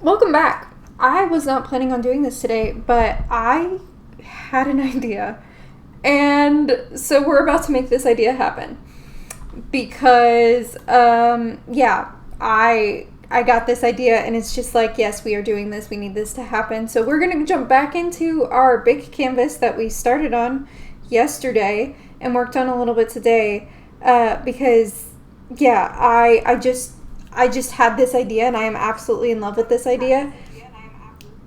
Welcome back. I was not planning on doing this today, but I had an idea. And so we're about to make this idea happen. Because, I got this idea and it's just like, yes, we are doing this. We need this to happen. So we're going to jump back into our big canvas that we started on yesterday and worked on a little bit today. Because, I just had this idea and I am absolutely in love with this idea.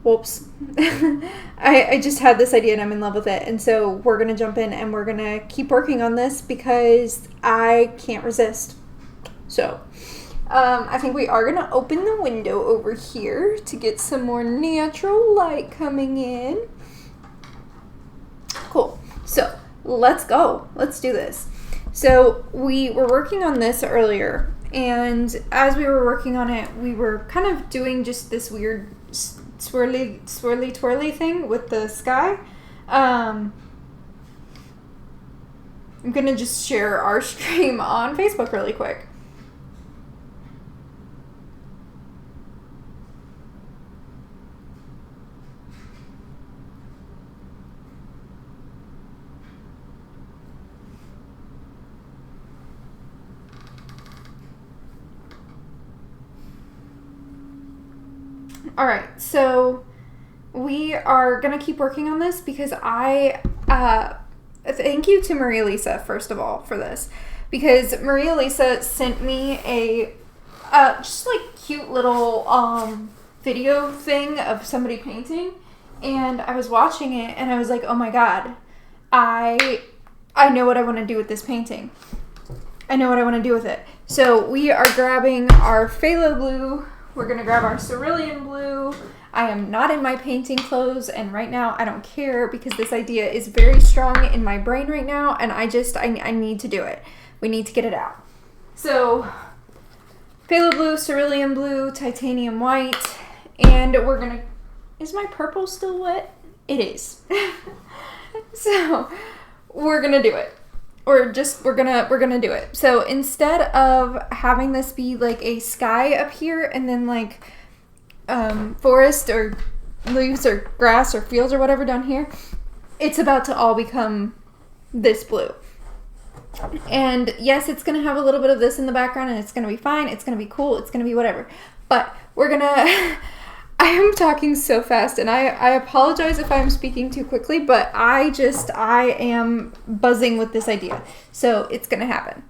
Whoops. I just had this idea and I'm in love with it. And so we're going to jump in and we're going to keep working on this because I can't resist. So I think we are going to open the window over here to get some more natural light coming in. Cool. So let's go. Let's do this. So we were working on this earlier. And as we were working on it, we were kind of doing just this weird swirly twirly thing with the sky. I'm going to just share our stream on Facebook really quick. Alright, so we are going to keep working on this because thank you to Maria Lisa, first of all, for this. Because Maria Lisa sent me a just like cute little video thing of somebody painting. And I was watching it and I was like, oh my god, I know what I want to do with this painting. I know what I want to do with it. So we are grabbing our phthalo blue. We're going to grab our cerulean blue. I am not in my painting clothes, and right now I don't care because this idea is very strong in my brain right now, and I need to do it. We need to get it out. So, phthalo blue, cerulean blue, titanium white, and we're going to... Is my purple still wet? It is. So, we're going to do it. We're gonna do it. So instead of having this be like a sky up here and then like forest or leaves or grass or fields or whatever down here, it's about to all become this blue. And yes, it's gonna have a little bit of this in the background and it's gonna be fine, it's gonna be cool, it's gonna be whatever. But we're gonna I am talking so fast, and I apologize if I'm speaking too quickly, but I am buzzing with this idea. So it's going to happen.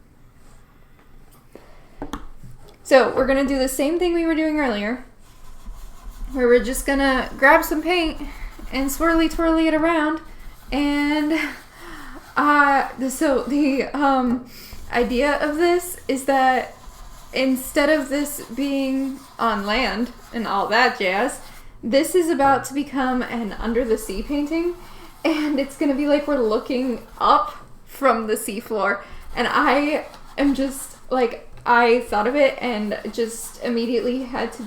So we're going to do the same thing we were doing earlier, where we're just going to grab some paint and swirly twirly it around. And so the idea of this is that instead of this being on land and all that jazz, this is about to become an under the sea painting, and it's going to be like we're looking up from the seafloor. And I am just like, I thought of it and just immediately had to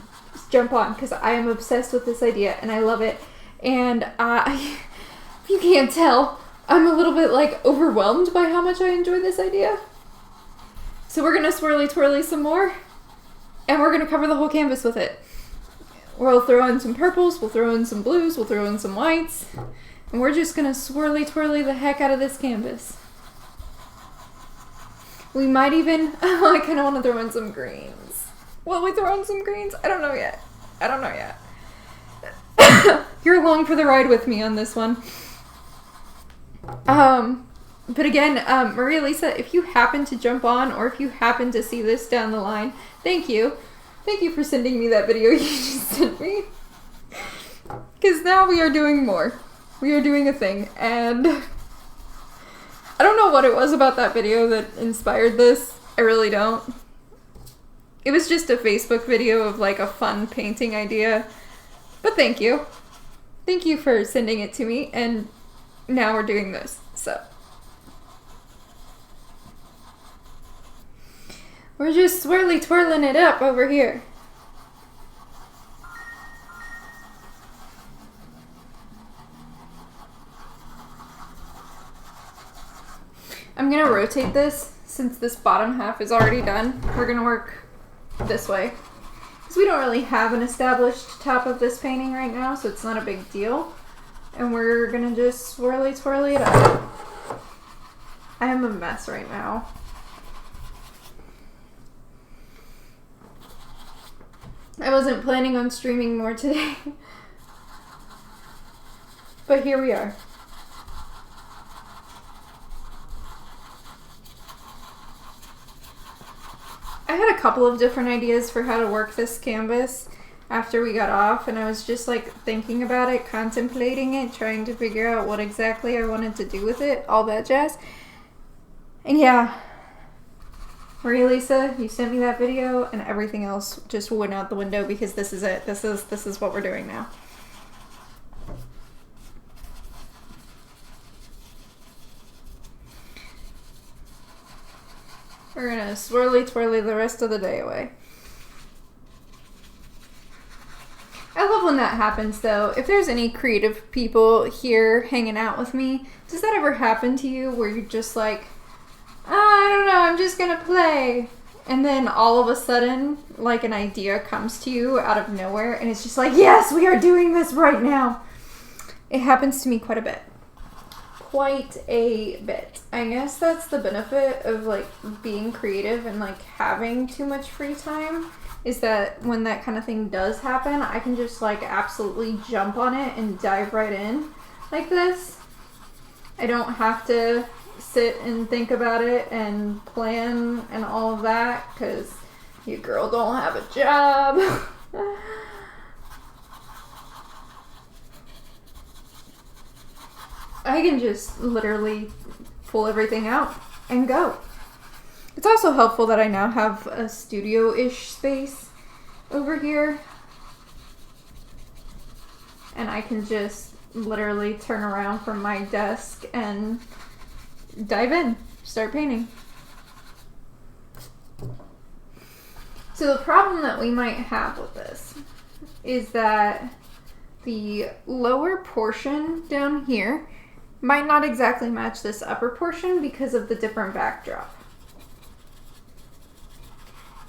jump on because I am obsessed with this idea and I love it. And if you can't tell, I'm a little bit like overwhelmed by how much I enjoy this idea. So we're going to swirly twirly some more, and we're going to cover the whole canvas with it. We'll throw in some purples, we'll throw in some blues, we'll throw in some whites, and we're just going to swirly twirly the heck out of this canvas. We might even, I kind of want to throw in some greens. Will we throw in some greens? I don't know yet. You're along for the ride with me on this one. But again, Maria Lisa, if you happen to jump on or if you happen to see this down the line, thank you. Thank you for sending me that video you just sent me. Because now we are doing more. We are doing a thing. And I don't know what it was about that video that inspired this. I really don't. It was just a Facebook video of like a fun painting idea. But thank you. Thank you for sending it to me. And now we're doing this. So. We're just swirly twirling it up over here. I'm gonna rotate this since this bottom half is already done. We're gonna work this way. because we don't really have an established top of this painting right now, so it's not a big deal. And we're gonna just swirly twirly it up. I am a mess right now. I wasn't planning on streaming more today. But here we are. I had a couple of different ideas for how to work this canvas after we got off, and I was just like thinking about it, contemplating it, trying to figure out what exactly I wanted to do with it, all that jazz. And yeah, Maria Lisa, you sent me that video, and everything else just went out the window because this is it. This is what we're doing now. We're gonna swirly twirly the rest of the day away. I love when that happens though. If there's any creative people here hanging out with me, does that ever happen to you where you're just like, I don't know, I'm just gonna play. And then all of a sudden, like an idea comes to you out of nowhere and it's just like, yes, we are doing this right now. It happens to me quite a bit. Quite a bit. I guess that's the benefit of like being creative and like having too much free time, is that when that kind of thing does happen, I can just like absolutely jump on it and dive right in like this. I don't have to sit and think about it and plan and all of that because your girl don't have a job. I can just literally pull everything out and go. It's also helpful that I now have a studio-ish space over here. And I can just literally turn around from my desk and dive in, start painting. So the problem that we might have with this is that the lower portion down here might not exactly match this upper portion because of the different backdrop.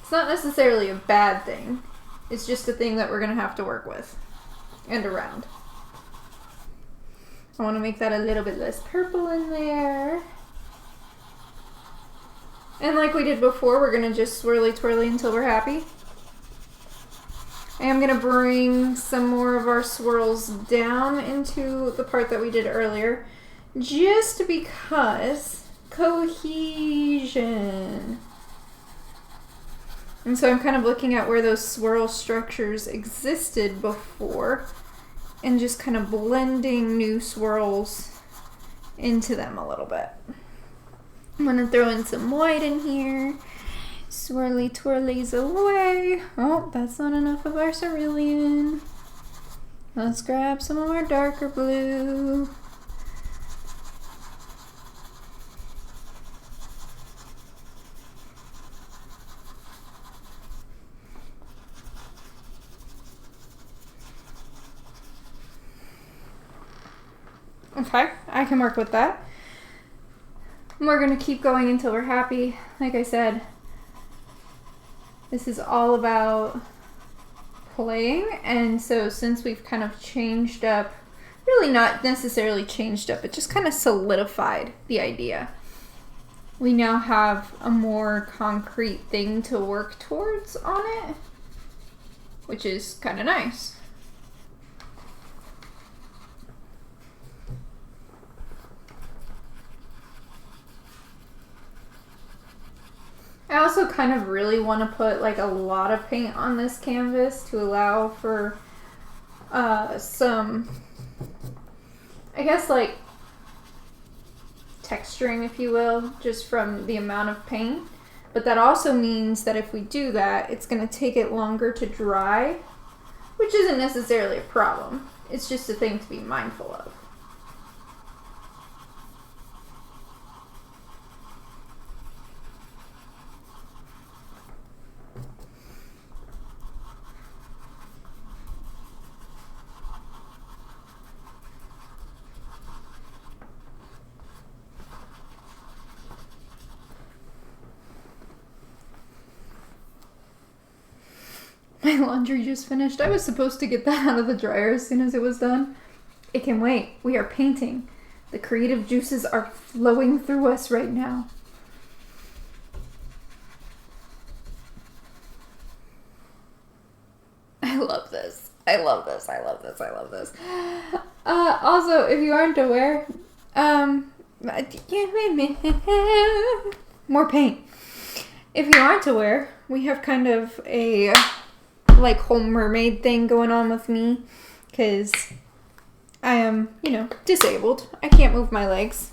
It's not necessarily a bad thing. It's just a thing that we're going to have to work with and around. I want to make that a little bit less purple in there. And like we did before, we're going to just swirly twirly until we're happy. I am going to bring some more of our swirls down into the part that we did earlier, just because cohesion. And so I'm kind of looking at where those swirl structures existed before and just kind of blending new swirls into them a little bit. I'm going to throw in some white in here. Swirly twirlies away. Oh, that's not enough of our cerulean. Let's grab some of our darker blue. Okay, I can work with that. We're going to keep going until we're happy. Like I said, this is all about playing, and so since we've kind of changed up, really not necessarily changed up, but just kind of solidified the idea, we now have a more concrete thing to work towards on it, which is kind of nice. I also kind of really want to put like a lot of paint on this canvas to allow for some, I guess, like texturing, if you will, just from the amount of paint. But that also means that if we do that, it's going to take it longer to dry, which isn't necessarily a problem. It's just a thing to be mindful of. My laundry just finished. I was supposed to get that out of the dryer as soon as it was done. It can wait. We are painting. The creative juices are flowing through us right now. I love this. I love this. I love this. I love this. Also, if you aren't aware, more paint. If you aren't aware, we have kind of a like whole mermaid thing going on with me because I am, disabled. I can't move my legs.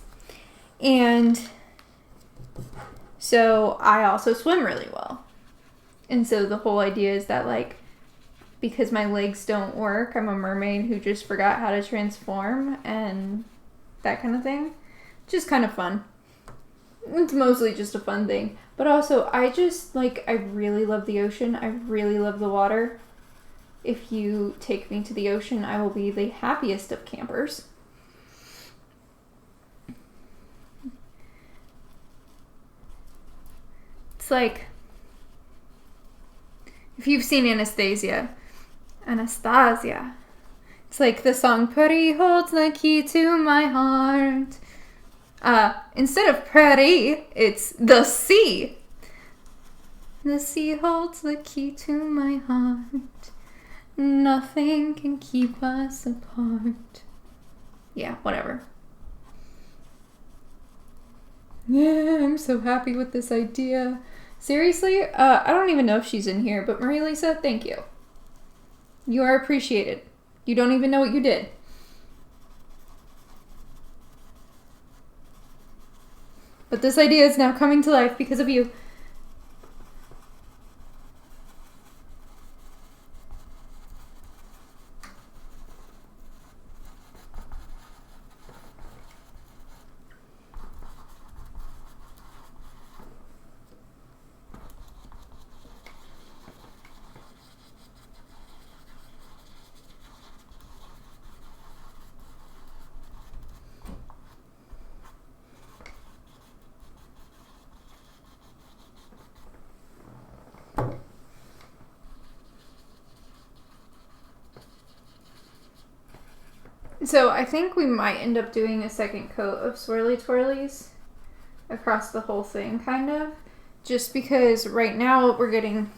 And so I also swim really well. And so the whole idea is that, like, because my legs don't work, I'm a mermaid who just forgot how to transform and that kind of thing. Just kind of fun. It's mostly just a fun thing. But also, I really love the ocean. I really love the water. If you take me to the ocean, I will be the happiest of campers. It's like, if you've seen Anastasia, it's like the song, Pretty holds the key to my heart. Instead of pretty, it's the sea. The sea holds the key to my heart. Nothing can keep us apart. Yeah, whatever. Yeah, I'm so happy with this idea. Seriously, I don't even know if she's in here, but Maria Lisa, thank you. You are appreciated. You don't even know what you did. But this idea is now coming to life because of you. So I think we might end up doing a second coat of swirly twirlies across the whole thing, kind of. Just because right now what we're getting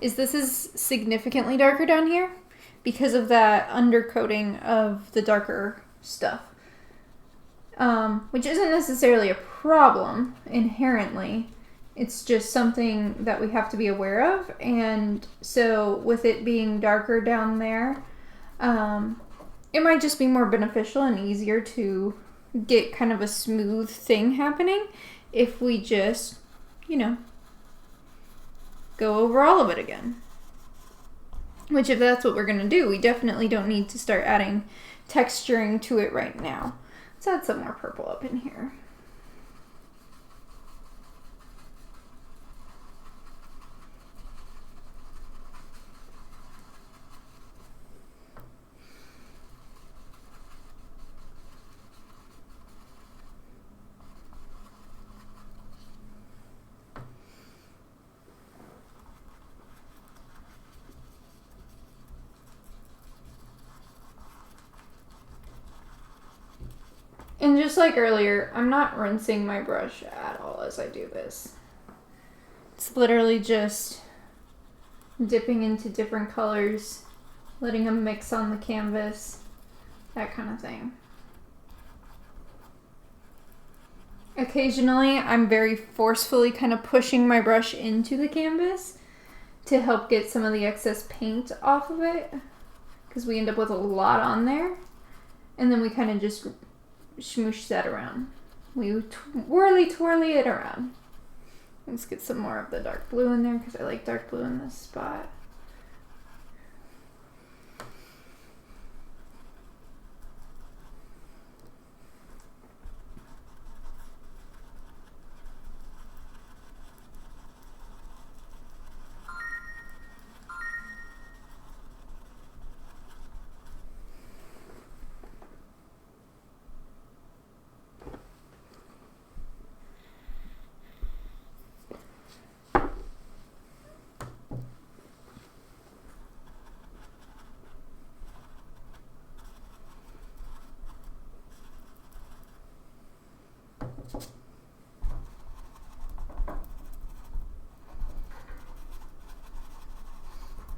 is this is significantly darker down here because of that undercoating of the darker stuff. Which isn't necessarily a problem inherently. It's just something that we have to be aware of. And so with it being darker down there, it might just be more beneficial and easier to get kind of a smooth thing happening if we just, go over all of it again. Which, if that's what we're going to do, we definitely don't need to start adding texturing to it right now. Let's add some more purple up in here. And just like earlier, I'm not rinsing my brush at all as I do this. It's literally just dipping into different colors, letting them mix on the canvas, that kind of thing. Occasionally, I'm very forcefully kind of pushing my brush into the canvas to help get some of the excess paint off of it, because we end up with a lot on there. And then we kind of just smoosh that around. We twirly it around. Let's get some more of the dark blue in there because I like dark blue in this spot.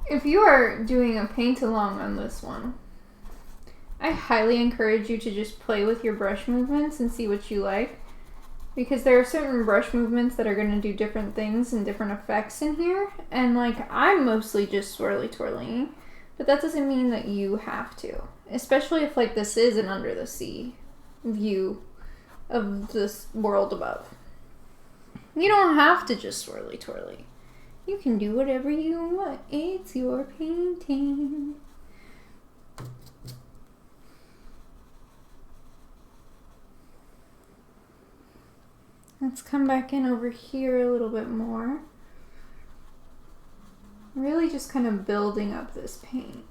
If you are doing a paint along on this one, I highly encourage you to just play with your brush movements and see what you like. Because there are certain brush movements that are going to do different things and different effects in here. And like, I'm mostly just swirly twirling, but that doesn't mean that you have to. Especially if like this is an under the sea view of this world above. You don't have to just swirly twirly. You can do whatever you want. It's your painting. Let's come back in over here a little bit more. Really just kind of building up this paint.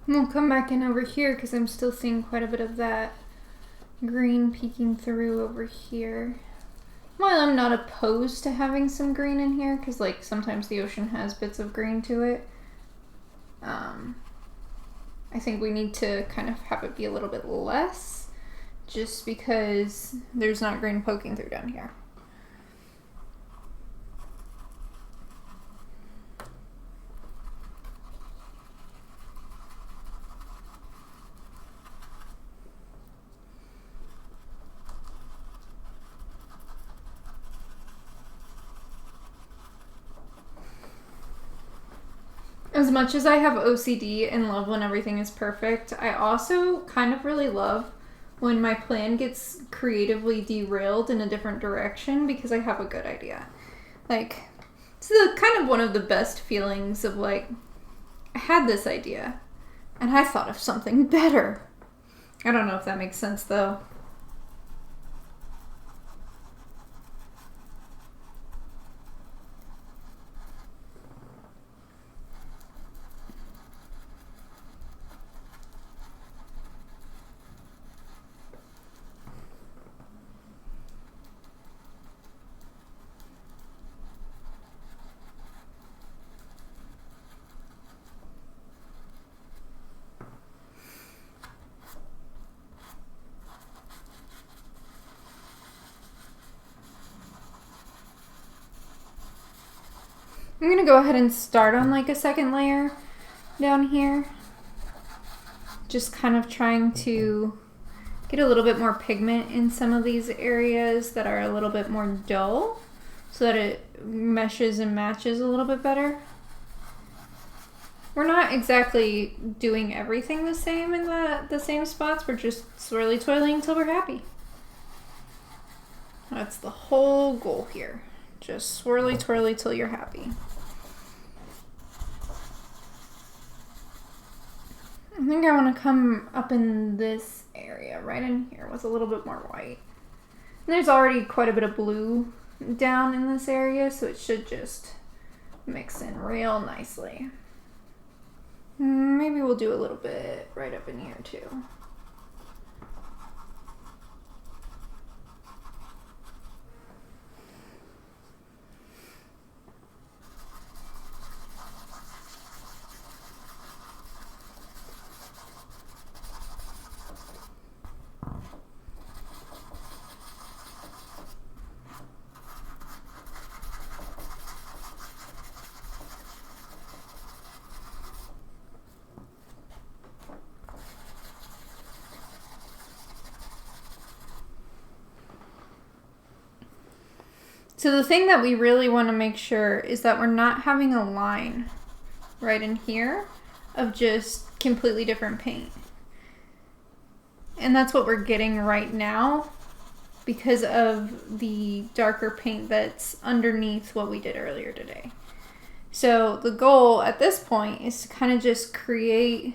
We'll come back in over here because I'm still seeing quite a bit of that green peeking through over here. While I'm not opposed to having some green in here, because like sometimes the ocean has bits of green to it, I think we need to kind of have it be a little bit less, just because there's not green poking through down here. As much as I have OCD and love when everything is perfect, I also kind of really love when my plan gets creatively derailed in a different direction because I have a good idea. Like, it's kind of one of the best feelings of like, I had this idea and I thought of something better. I don't know if that makes sense though. I'm gonna go ahead and start on like a second layer down here. Just kind of trying to get a little bit more pigment in some of these areas that are a little bit more dull so that it meshes and matches a little bit better. We're not exactly doing everything the same in the same spots. We're just swirly twirling until we're happy. That's the whole goal here. Just swirly twirly till you're happy. I think I want to come up in this area, right in here, with a little bit more white. And there's already quite a bit of blue down in this area, so it should just mix in real nicely. Maybe we'll do a little bit right up in here too. So the thing that we really want to make sure is that we're not having a line right in here of just completely different paint. And that's what we're getting right now because of the darker paint that's underneath what we did earlier today. So the goal at this point is to kind of just create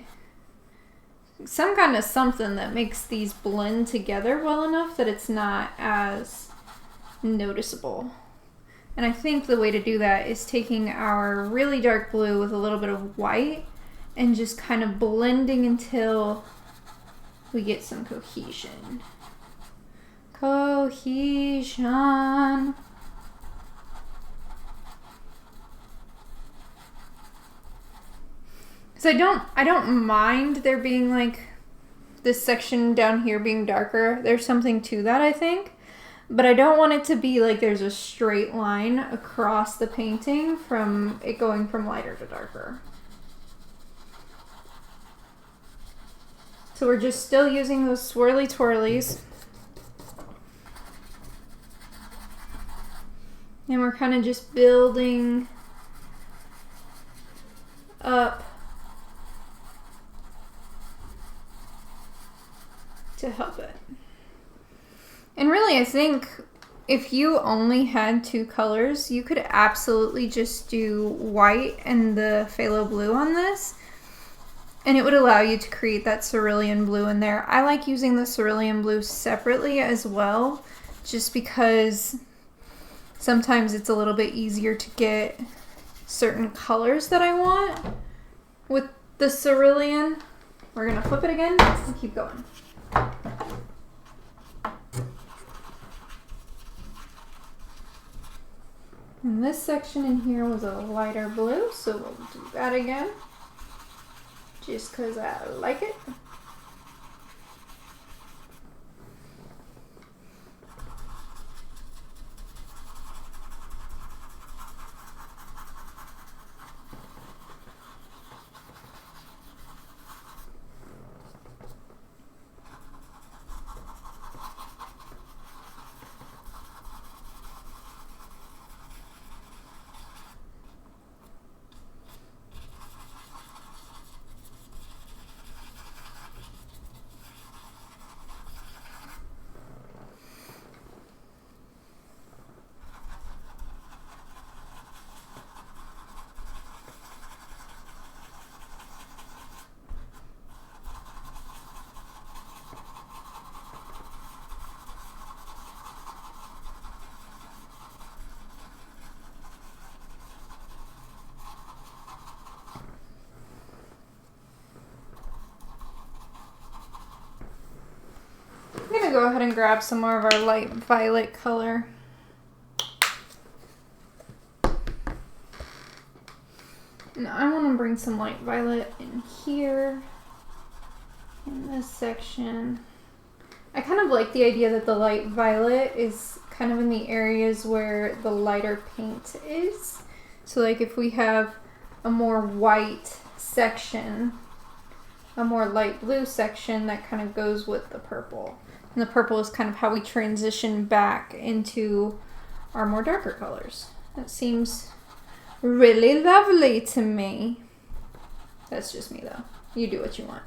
some kind of something that makes these blend together well enough that it's not as noticeable. And I think the way to do that is taking our really dark blue with a little bit of white and just kind of blending until we get some cohesion. Cohesion. So I don't mind there being like this section down here being darker. There's something to that, I think. But I don't want it to be like there's a straight line across the painting from it going from lighter to darker. So we're just still using those swirly twirlies. And we're kind of just building up to help it. And really, I think if you only had two colors, you could absolutely just do white and the phthalo blue on this, and it would allow you to create that cerulean blue in there. I like using the cerulean blue separately as well, just because sometimes it's a little bit easier to get certain colors that I want with the cerulean. We're gonna flip it again and keep going. And this section in here was a lighter blue, so we'll do that again, just because I like it. I'm gonna go ahead and grab some more of our light violet color. Now I want to bring some light violet in here, in this section. I kind of like the idea that the light violet is kind of in the areas where the lighter paint is. So like if we have a more white section, a more light blue section, that kind of goes with the purple. And the purple is kind of how we transition back into our more darker colors. That seems really lovely to me. That's just me though. You do what you want.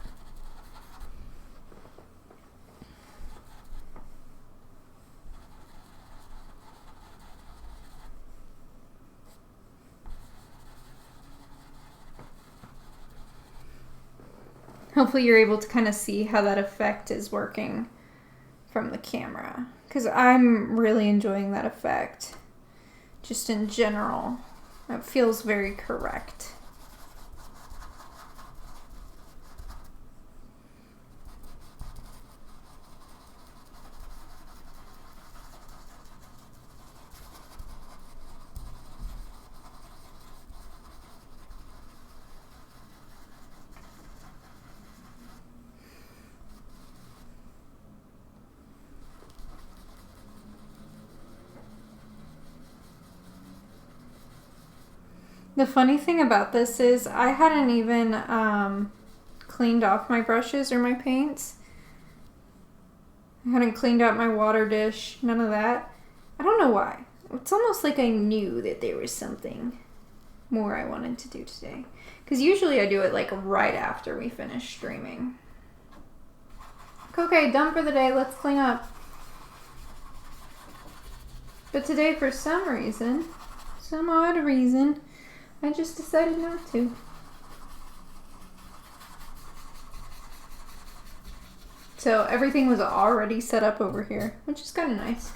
Hopefully you're able to kind of see how that effect is working from the camera, because I'm really enjoying that effect. Just in general, it feels very correct. The funny thing about this is I hadn't even cleaned off my brushes or my paints. I hadn't cleaned out my water dish, none of that. I don't know why. It's almost like I knew that there was something more I wanted to do today. Because usually I do it like right after we finish streaming. Okay, done for the day. Let's clean up. But today, for some reason, some odd reason, I just decided not to. So everything was already set up over here, which is kind of nice.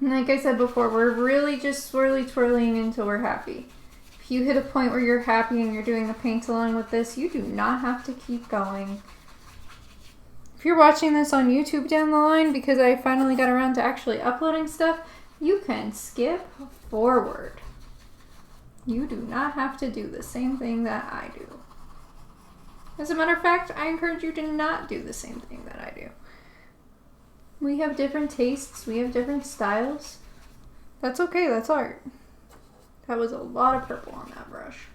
Like I said before, we're really just swirly twirling until we're happy. If you hit a point where you're happy and you're doing a paint along with this, you do not have to keep going. If you're watching this on YouTube down the line because I finally got around to actually uploading stuff, you can skip forward. You do not have to do the same thing that I do. As a matter of fact, I encourage you to not do the same thing that I do. We have different tastes. We have different styles. That's okay. That's art. That was a lot of purple on that brush.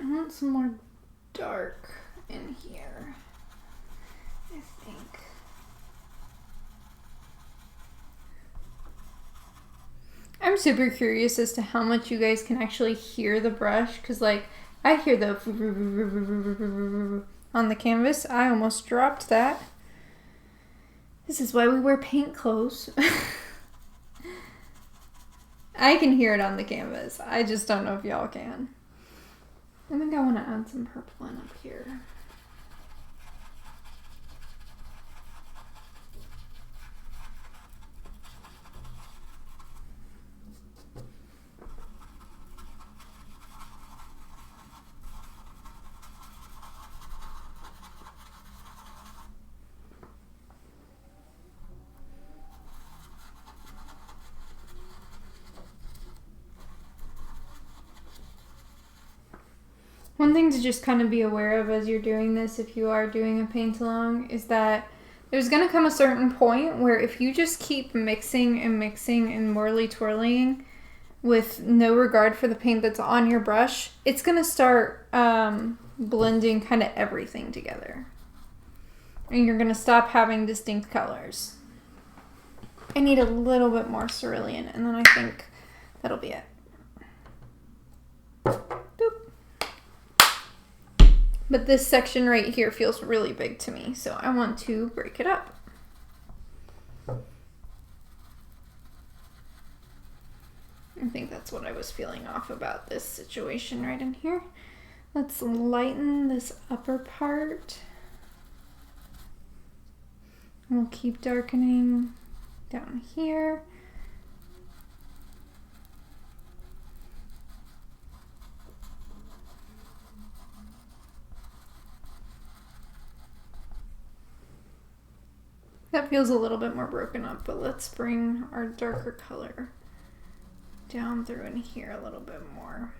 I want some more dark in here, I think. I'm super curious as to how much you guys can actually hear the brush, because like I hear the on the canvas. I almost dropped that. This is why we wear paint clothes. I can hear it on the canvas. I just don't know if y'all can. I think I want to add some purple in up here. One thing to just kind of be aware of as you're doing this, if you are doing a paint along, is that there's going to come a certain point where if you just keep mixing and mixing and whirly twirling with no regard for the paint that's on your brush, it's going to start blending kind of everything together. And you're going to stop having distinct colors. I need a little bit more cerulean, and then I think that'll be it. But this section right here feels really big to me, so I want to break it up. I think that's what I was feeling off about this situation right in here. Let's lighten this upper part. We'll keep darkening down here. That feels a little bit more broken up, but let's bring our darker color down through in here a little bit more.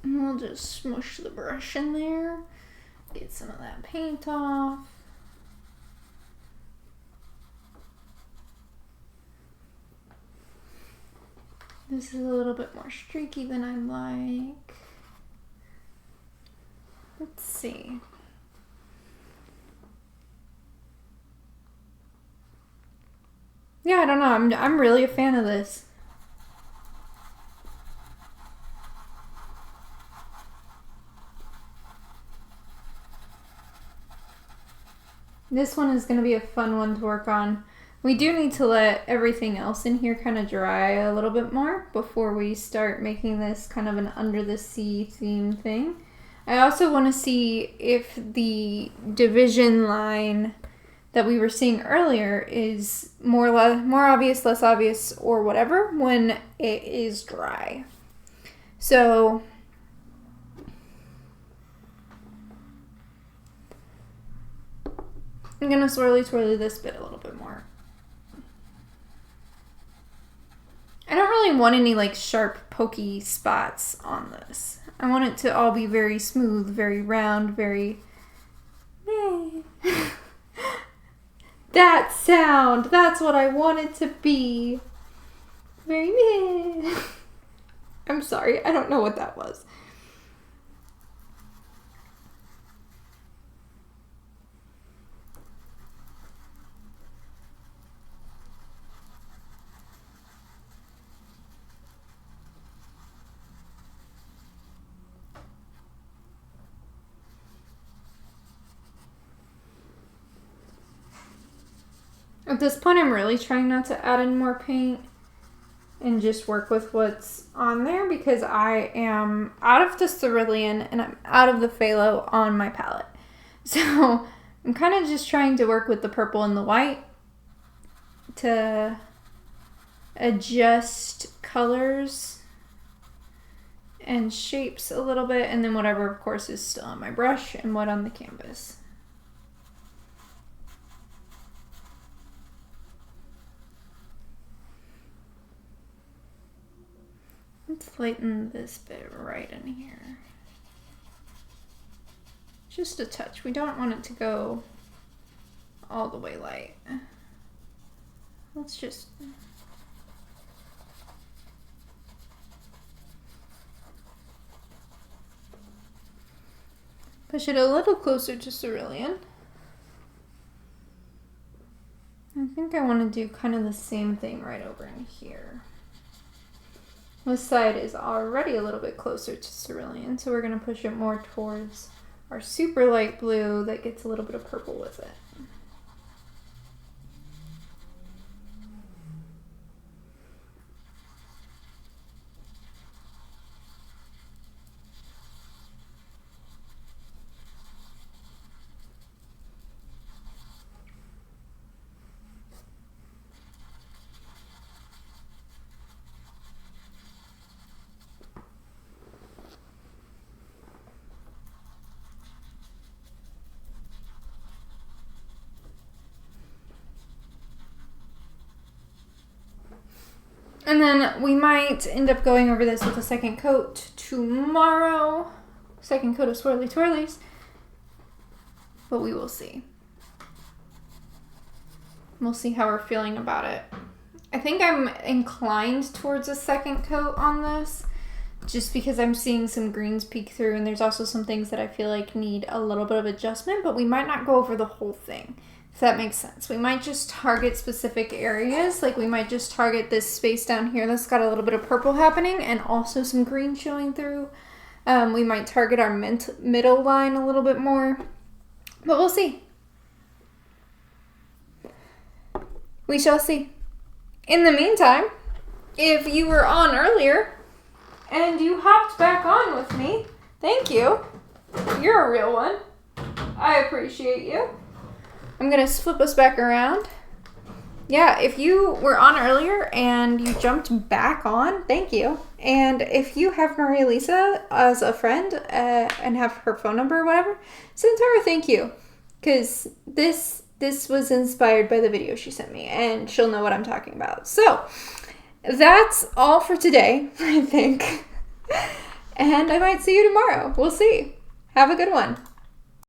And we'll just smush the brush in there, get some of that paint off. This is a little bit more streaky than I like. see. Yeah, I don't know. I'm really a fan of this. This one is going to be a fun one to work on. We do need to let everything else in here kind of dry a little bit more before we start making this kind of an under the sea theme thing. I also want to see if the division line that we were seeing earlier is more obvious, less obvious, or whatever when it is dry. So I'm going to swirly this bit a little bit more. I don't really want any like sharp pokey spots on this. I want it to all be very smooth, very round, very... That sound! That's what I want it to be. Very... I'm sorry, I don't know what that was. At this point, I'm really trying not to add in more paint and just work with what's on there because I am out of the cerulean and I'm out of the phthalo on my palette. So I'm kind of just trying to work with the purple and the white to adjust colors and shapes a little bit, and then whatever, of course, is still on my brush and what on the canvas. Let's lighten this bit right in here. Just a touch. We don't want it to go all the way light. Let's just... push it a little closer to cerulean. I think I want to do kind of the same thing right over in here. This side is already a little bit closer to cerulean, so we're going to push it more towards our super light blue that gets a little bit of purple with it. And then we might end up going over this with a second coat tomorrow. Second coat of Swirly Twirlies. But we will see. We'll see how we're feeling about it. I think I'm inclined towards a second coat on this, just because I'm seeing some greens peek through, and there's also some things that I feel like need a little bit of adjustment, but we might not go over the whole thing, if that makes sense. We might just target specific areas, like we might just target this space down here that's got a little bit of purple happening and also some green showing through. We might target our middle line a little bit more, but we'll see. We shall see. In the meantime, if you were on earlier and you hopped back on with me, thank you. You're a real one. I appreciate you. I'm going to flip us back around. Yeah, if you were on earlier and you jumped back on, thank you. And if you have Maria Lisa as a friend and have her phone number or whatever, send her a thank you. Because this was inspired by the video she sent me, and she'll know what I'm talking about. So, that's all for today, I think. And I might see you tomorrow. We'll see. Have a good one.